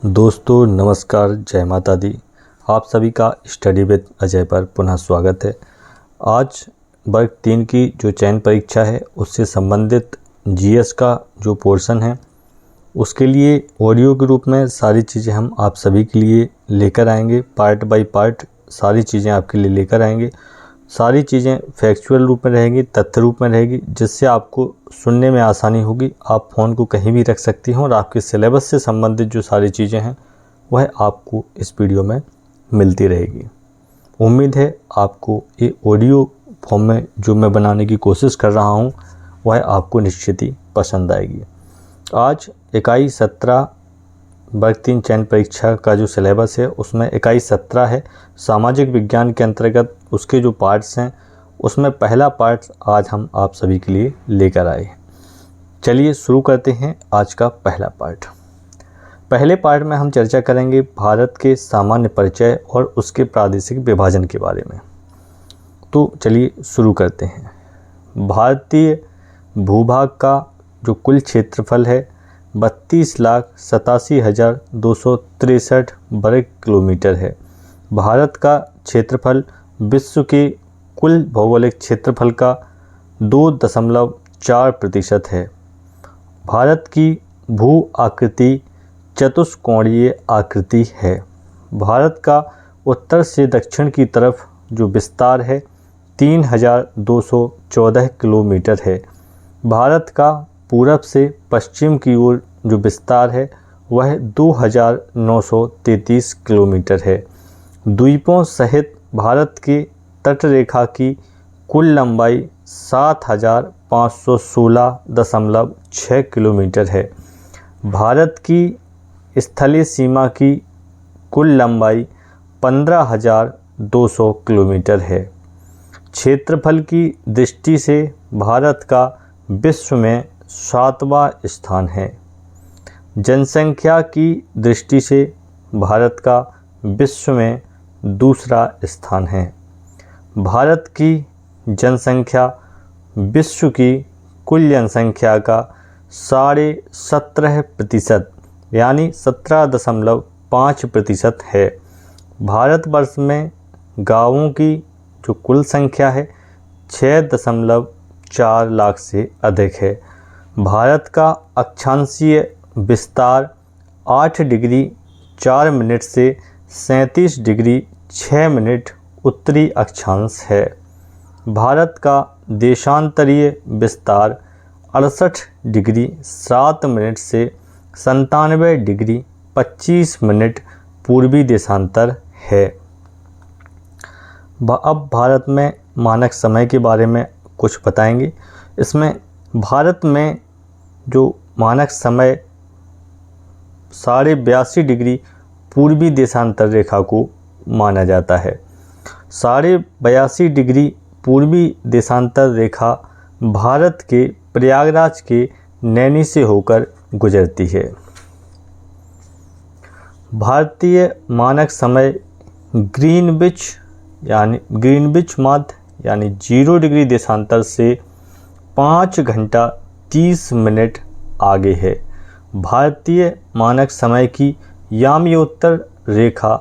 दोस्तों नमस्कार, जय माता दी। आप सभी का स्टडी विद अजय पर पुनः स्वागत है। आज वर्ग 3 की जो चयन परीक्षा है उससे संबंधित जीएस का जो पोर्शन है उसके लिए ऑडियो के रूप में सारी चीज़ें हम आप सभी के लिए लेकर आएंगे। पार्ट बाय पार्ट सारी चीज़ें आपके लिए लेकर आएंगे। सारी चीज़ें फैक्चुअल रूप में रहेंगी, तथ्य रूप में रहेगी, जिससे आपको सुनने में आसानी होगी। आप फ़ोन को कहीं भी रख सकती हैं और आपके सिलेबस से संबंधित जो सारी चीज़ें हैं वह आपको इस वीडियो में मिलती रहेगी। उम्मीद है आपको ये ऑडियो फॉर्म में जो मैं बनाने की कोशिश कर रहा हूँ वह आपको निश्चित ही पसंद आएगी। आज इकाई 17 वर्ग 3 चयन परीक्षा का जो सिलेबस है उसमें इकाई 17 है। सामाजिक विज्ञान के अंतर्गत उसके जो पार्ट्स हैं उसमें पहला पार्ट आज हम आप सभी के लिए लेकर आए हैं। चलिए शुरू करते हैं आज का पहला पार्ट। पहले पार्ट में हम चर्चा करेंगे भारत के सामान्य परिचय और उसके प्रादेशिक विभाजन के बारे में। तो चलिए शुरू करते हैं। भारतीय भूभाग का जो कुल क्षेत्रफल है 32,87,263 वर्ग किलोमीटर है। भारत का क्षेत्रफल विश्व के कुल भौगोलिक क्षेत्रफल का 2.4% है। भारत की भू आकृति चतुष्कोणीय आकृति है। भारत का उत्तर से दक्षिण की तरफ जो विस्तार है 3,214 किलोमीटर है। भारत का पूरब से पश्चिम की ओर जो विस्तार है वह 2,933 किलोमीटर है। द्वीपों सहित भारत के तटरेखा की कुल लंबाई 7,516.6 किलोमीटर है। भारत की स्थलीय सीमा की कुल लंबाई 15,200 किलोमीटर है। क्षेत्रफल की दृष्टि से भारत का विश्व में 7वां स्थान है। जनसंख्या की दृष्टि से भारत का विश्व में दूसरा स्थान है। भारत की जनसंख्या विश्व की कुल जनसंख्या का 17.5% यानी 17.5% है। भारतवर्ष में गाँवों की जो कुल संख्या है 6.4 लाख से अधिक है। भारत का अक्षांशीय विस्तार 8 डिग्री 4 मिनट से 37 डिग्री 6 मिनट उत्तरी अक्षांश है। भारत का देशांतरीय विस्तार 68 डिग्री 7 मिनट से 97 डिग्री 25 मिनट पूर्वी देशांतर है। अब भारत में मानक समय के बारे में कुछ बताएंगे। इसमें भारत में जो मानक समय 82.5 डिग्री पूर्वी देशांतर रेखा को माना जाता है। 82.5 डिग्री पूर्वी देशांतर रेखा भारत के प्रयागराज के नैनी से होकर गुजरती है। भारतीय मानक समय ग्रीनविच मध्य यानी 0 डिग्री देशांतर से 5 घंटा 30 मिनट आगे है। भारतीय मानक समय की याम्योत्तर रेखा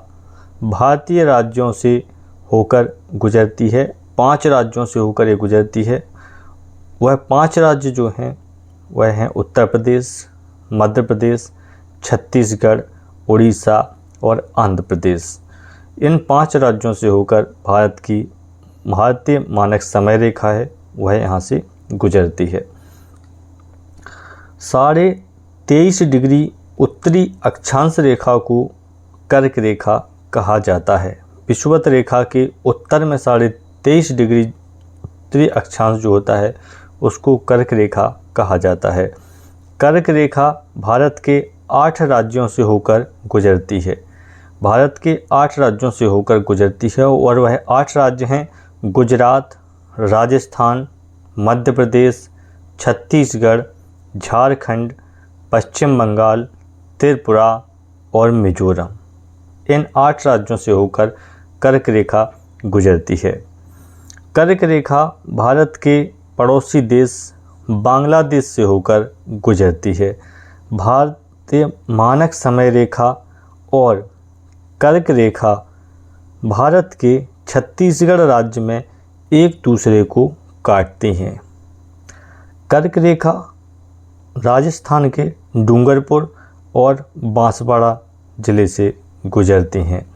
भारतीय राज्यों से होकर गुजरती है। 5 राज्यों से होकर ये गुजरती है। वह 5 राज्य जो हैं वह हैं उत्तर प्रदेश, मध्य प्रदेश, छत्तीसगढ़, उड़ीसा और आंध्र प्रदेश। इन 5 राज्यों से होकर भारतीय मानक समय रेखा है वह यहाँ से गुजरती है। 23.5 डिग्री उत्तरी अक्षांश रेखा को कर्क रेखा कहा जाता है। विषुवत रेखा के उत्तर में 23.5 डिग्री उत्तरी अक्षांश जो होता है उसको कर्क रेखा कहा जाता है। कर्क रेखा भारत के 8 राज्यों से होकर गुजरती है। भारत के 8 राज्यों से होकर गुजरती है और वह 8 राज्य हैं गुजरात, राजस्थान, मध्य प्रदेश, छत्तीसगढ़, झारखंड, पश्चिम बंगाल, त्रिपुरा और मिजोरम। इन 8 राज्यों से होकर कर्क रेखा गुजरती है। कर्क रेखा भारत के पड़ोसी देश बांग्लादेश से होकर गुजरती है। भारतीय मानक समय रेखा और कर्क रेखा भारत के छत्तीसगढ़ राज्य में एक दूसरे को काटती हैं। कर्क रेखा राजस्थान के डूंगरपुर और बांसवाड़ा जिले से गुजरती हैं।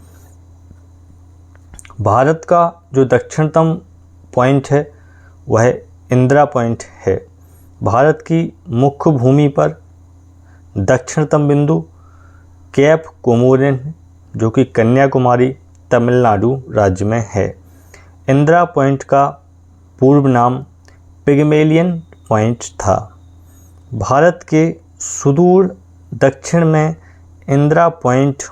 भारत का जो दक्षिणतम पॉइंट है वह इंदिरा पॉइंट है। भारत की मुख्य भूमि पर दक्षिणतम बिंदु कैप कोमोरिन है, जो कि कन्याकुमारी तमिलनाडु राज्य में है। इंदिरा पॉइंट का पूर्व नाम पिगमेलियन पॉइंट था। भारत के सुदूर दक्षिण में इंदिरा पॉइंट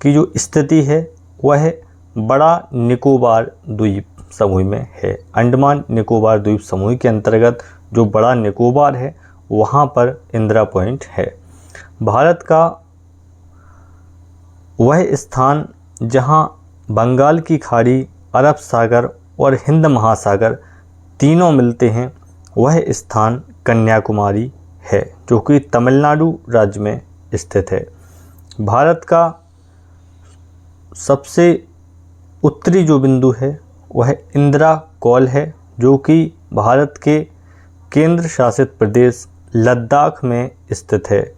की जो स्थिति है वह बड़ा निकोबार द्वीप समूह में है। अंडमान निकोबार द्वीप समूह के अंतर्गत जो बड़ा निकोबार है वहाँ पर इंदिरा पॉइंट है। भारत का वह स्थान जहाँ बंगाल की खाड़ी, अरब सागर और हिंद महासागर तीनों मिलते हैं, वह स्थान कन्याकुमारी है, जो कि तमिलनाडु राज्य में स्थित है। भारत का सबसे उत्तरी जो बिंदु है वह इंदिरा कॉल है, जो कि भारत के केंद्र शासित प्रदेश लद्दाख में स्थित है।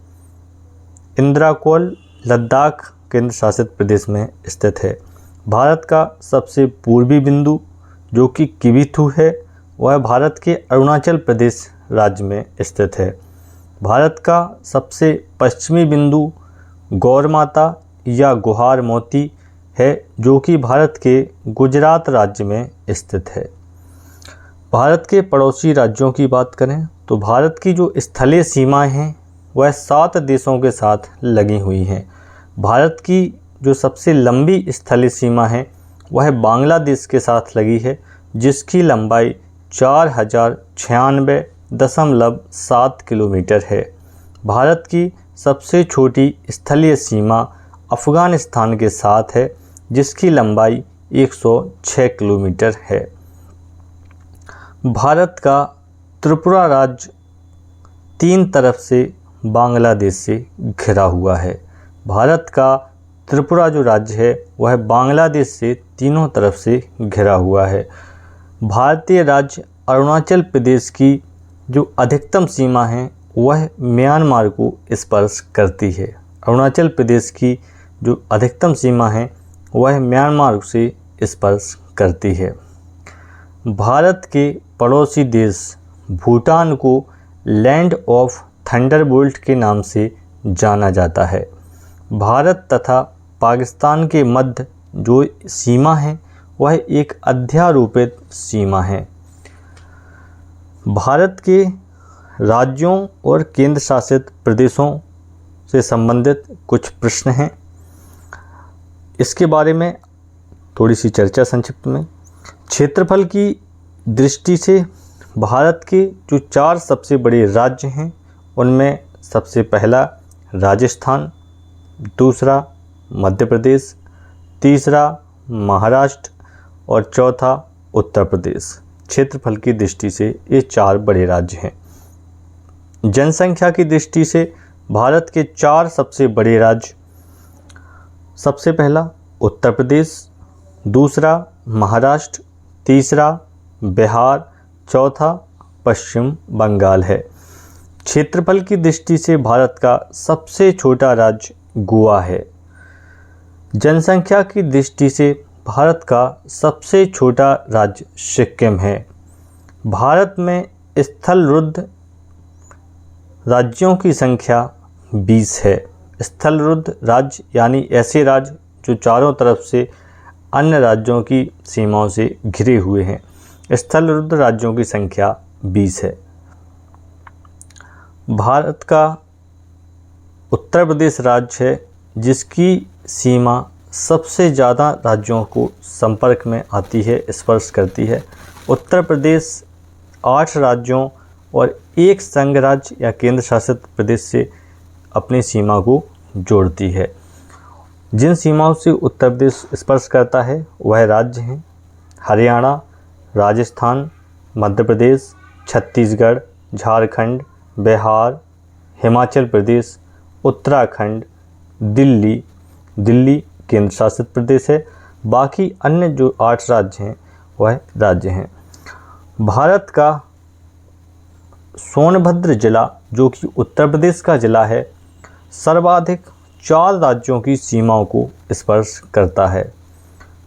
इंदिरा कॉल लद्दाख केंद्र शासित प्रदेश में स्थित है। भारत का सबसे पूर्वी बिंदु जो कि किबिथु है, वह भारत के अरुणाचल प्रदेश राज्य में स्थित है। भारत का सबसे पश्चिमी बिंदु गौरमाता या गुहार मोती है, जो कि भारत के गुजरात राज्य में स्थित है। भारत के पड़ोसी राज्यों की बात करें तो भारत की जो स्थलीय सीमाएं हैं वह 7 देशों के साथ लगी हुई हैं। भारत की जो सबसे लंबी स्थलीय सीमा है वह बांग्लादेश के साथ लगी है, जिसकी लंबाई 4096.7 किलोमीटर है। भारत की सबसे छोटी स्थलीय सीमा अफ़गानिस्तान के साथ है, जिसकी लंबाई 106 किलोमीटर है। भारत का त्रिपुरा राज्य 3 तरफ से बांग्लादेश से घिरा हुआ है। भारत का त्रिपुरा जो राज्य है वह बांग्लादेश से तीनों तरफ से घिरा हुआ है। भारतीय राज्य अरुणाचल प्रदेश की जो अधिकतम सीमा है वह म्यांमार को स्पर्श करती है। अरुणाचल प्रदेश की जो अधिकतम सीमा है वह म्यांमार से स्पर्श करती है। भारत के पड़ोसी देश भूटान को लैंड ऑफ थंडरबोल्ट के नाम से जाना जाता है। भारत तथा पाकिस्तान के मध्य जो सीमा है वह एक अध्यारोपित सीमा है। भारत के राज्यों और केंद्र शासित प्रदेशों से संबंधित कुछ प्रश्न हैं, इसके बारे में थोड़ी सी चर्चा संक्षिप्त में। क्षेत्रफल की दृष्टि से भारत के जो 4 सबसे बड़े राज्य हैं उनमें सबसे पहला राजस्थान, दूसरा मध्य प्रदेश, तीसरा महाराष्ट्र और चौथा उत्तर प्रदेश। क्षेत्रफल की दृष्टि से ये 4 बड़े राज्य हैं। जनसंख्या की दृष्टि से भारत के 4 सबसे बड़े राज्य, सबसे पहला उत्तर प्रदेश, दूसरा महाराष्ट्र, तीसरा बिहार, चौथा पश्चिम बंगाल है। क्षेत्रफल की दृष्टि से भारत का सबसे छोटा राज्य गोवा है। जनसंख्या की दृष्टि से भारत का सबसे छोटा राज्य सिक्किम है। भारत में स्थलरुद्ध राज्यों की संख्या 20 है। स्थलरुद्ध राज्य यानी ऐसे राज्य जो चारों तरफ से अन्य राज्यों की सीमाओं से घिरे हुए हैं। स्थलरुद्ध राज्यों की संख्या 20 है। भारत का उत्तर प्रदेश राज्य है जिसकी सीमा सबसे ज़्यादा राज्यों को संपर्क में आती है, स्पर्श करती है। उत्तर प्रदेश 8 राज्यों और 1 संघ राज्य या केंद्र शासित प्रदेश से अपनी सीमा को जोड़ती है। जिन सीमाओं से उत्तर प्रदेश स्पर्श करता है वह राज्य हैं हरियाणा, राजस्थान, मध्य प्रदेश, छत्तीसगढ़, झारखंड, बिहार, हिमाचल प्रदेश, उत्तराखंड, दिल्ली केंद्र शासित प्रदेश है। बाकी अन्य जो 8 राज्य हैं वह राज्य हैं। भारत का सोनभद्र जिला जो कि उत्तर प्रदेश का जिला है, सर्वाधिक 4 राज्यों की सीमाओं को स्पर्श करता है।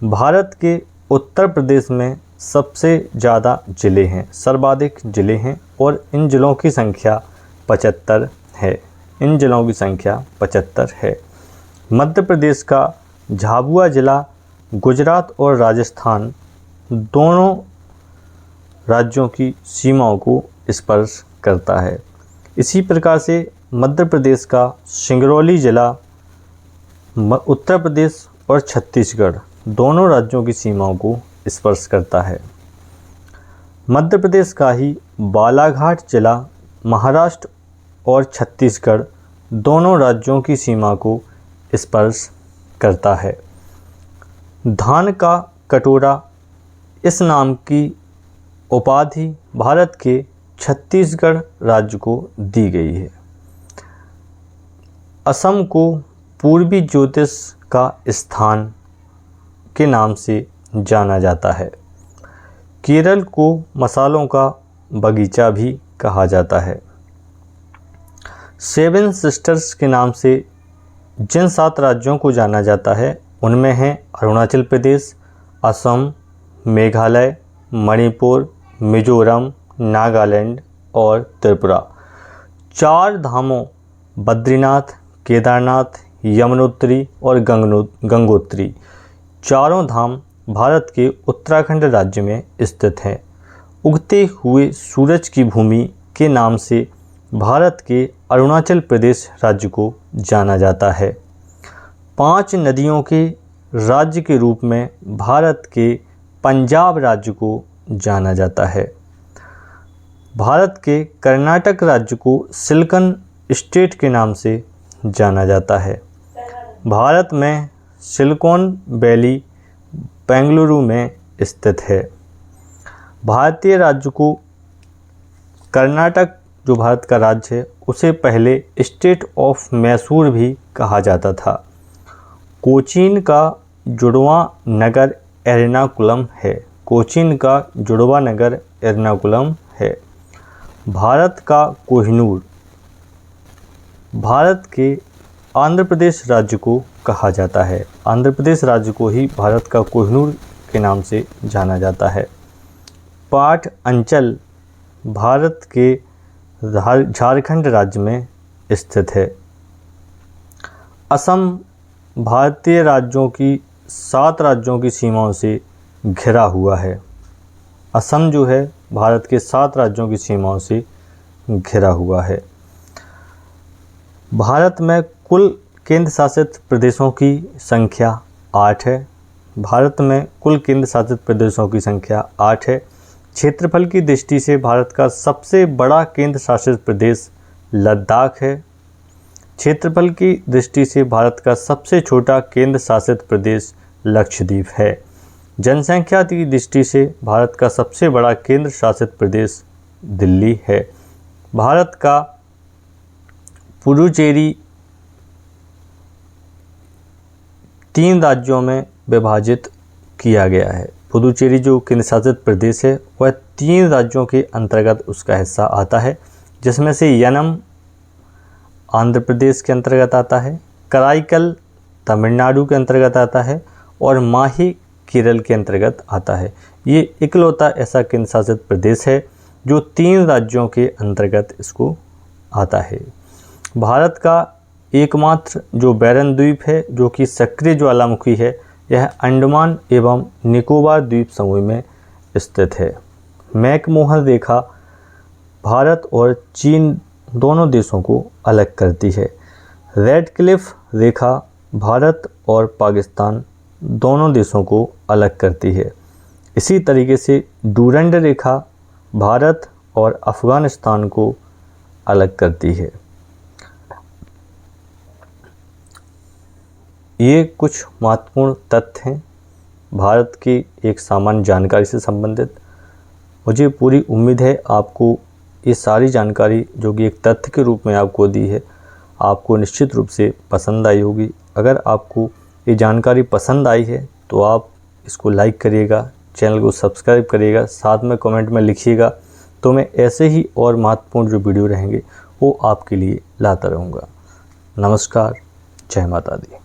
भारत के उत्तर प्रदेश में सबसे ज़्यादा ज़िले हैं, सर्वाधिक ज़िले हैं और इन ज़िलों की संख्या 75 है। मध्य प्रदेश का झाबुआ ज़िला गुजरात और राजस्थान दोनों राज्यों की सीमाओं को स्पर्श करता है। इसी प्रकार से मध्य प्रदेश का सिंगरौली ज़िला उत्तर प्रदेश और छत्तीसगढ़ दोनों राज्यों की सीमाओं को स्पर्श करता है। मध्य प्रदेश का ही बालाघाट ज़िला महाराष्ट्र और छत्तीसगढ़ दोनों राज्यों की सीमा को स्पर्श करता है। धान का कटोरा इस नाम की उपाधि भारत के छत्तीसगढ़ राज्य को दी गई है। असम को पूर्वी ज्योतिष का स्थान के नाम से जाना जाता है। केरल को मसालों का बगीचा भी कहा जाता है। 7 सिस्टर्स के नाम से जिन 7 राज्यों को जाना जाता है उनमें हैं अरुणाचल प्रदेश, असम, मेघालय, मणिपुर, मिजोरम, नागालैंड और त्रिपुरा। 4 धामों बद्रीनाथ, केदारनाथ, यमुनोत्री और गंगोत्री चारों धाम भारत के उत्तराखंड राज्य में स्थित हैं। उगते हुए सूरज की भूमि के नाम से भारत के अरुणाचल प्रदेश राज्य को जाना जाता है। 5 नदियों के राज्य के रूप में भारत के पंजाब राज्य को जाना जाता है। भारत के कर्नाटक राज्य को सिलिकॉन स्टेट के नाम से जाना जाता है। भारत में सिलिकॉन वैली बेंगलुरु में स्थित है। भारतीय राज्य को कर्नाटक जो भारत का राज्य है उसे पहले स्टेट ऑफ मैसूर भी कहा जाता था। कोचीन का जुड़वां नगर एर्नाकुलम है। कोचीन का जुड़वां नगर एर्नाकुलम है। भारत का कोहिनूर भारत के आंध्र प्रदेश राज्य को कहा जाता है। आंध्र प्रदेश राज्य को ही भारत का कोहिनूर के नाम से जाना जाता है। पाट अंचल भारत के झारखंड राज्य में स्थित है। असम भारतीय राज्यों की 7 राज्यों की सीमाओं से घिरा हुआ है। असम जो है भारत के 7 राज्यों की सीमाओं से घिरा हुआ है। भारत में कुल केंद्र शासित प्रदेशों की संख्या 8 है। भारत में कुल केंद्र शासित प्रदेशों की संख्या 8 है। क्षेत्रफल की दृष्टि से भारत का सबसे बड़ा केंद्र शासित प्रदेश लद्दाख है। क्षेत्रफल की दृष्टि से भारत का सबसे छोटा केंद्र शासित प्रदेश लक्षद्वीप है। जनसंख्या की दृष्टि से भारत का सबसे बड़ा केंद्र शासित प्रदेश दिल्ली है। भारत का पुडुचेरी 3 राज्यों में विभाजित किया गया है। पुडुचेरी जो केंद्र शासित प्रदेश है वह 3 राज्यों के अंतर्गत उसका हिस्सा आता है, जिसमें से यनम आंध्र प्रदेश के अंतर्गत आता है, कराईकल तमिलनाडु के अंतर्गत आता है और माही केरल के अंतर्गत आता है। ये इकलौता ऐसा केंद्र शासित प्रदेश है जो 3 राज्यों के अंतर्गत इसको आता है। भारत का एकमात्र जो बैरन द्वीप है जो कि सक्रिय ज्वालामुखी है, यह अंडमान एवं निकोबार द्वीप समूह में स्थित है। मैकमोहन रेखा भारत और चीन दोनों देशों को अलग करती है। रेडक्लिफ रेखा भारत और पाकिस्तान दोनों देशों को अलग करती है। इसी तरीके से डूरंड रेखा भारत और अफ़गानिस्तान को अलग करती है। ये कुछ महत्वपूर्ण तथ्य हैं भारत की एक सामान्य जानकारी से संबंधित। मुझे पूरी उम्मीद है आपको ये सारी जानकारी जो कि एक तथ्य के रूप में आपको दी है, आपको निश्चित रूप से पसंद आई होगी। अगर आपको ये जानकारी पसंद आई है तो आप इसको लाइक करिएगा, चैनल को सब्सक्राइब करिएगा, साथ में कमेंट में लिखिएगा, तो मैं ऐसे ही और महत्वपूर्ण जो वीडियो रहेंगे वो आपके लिए लाता रहूँगा। नमस्कार, जय माता दी।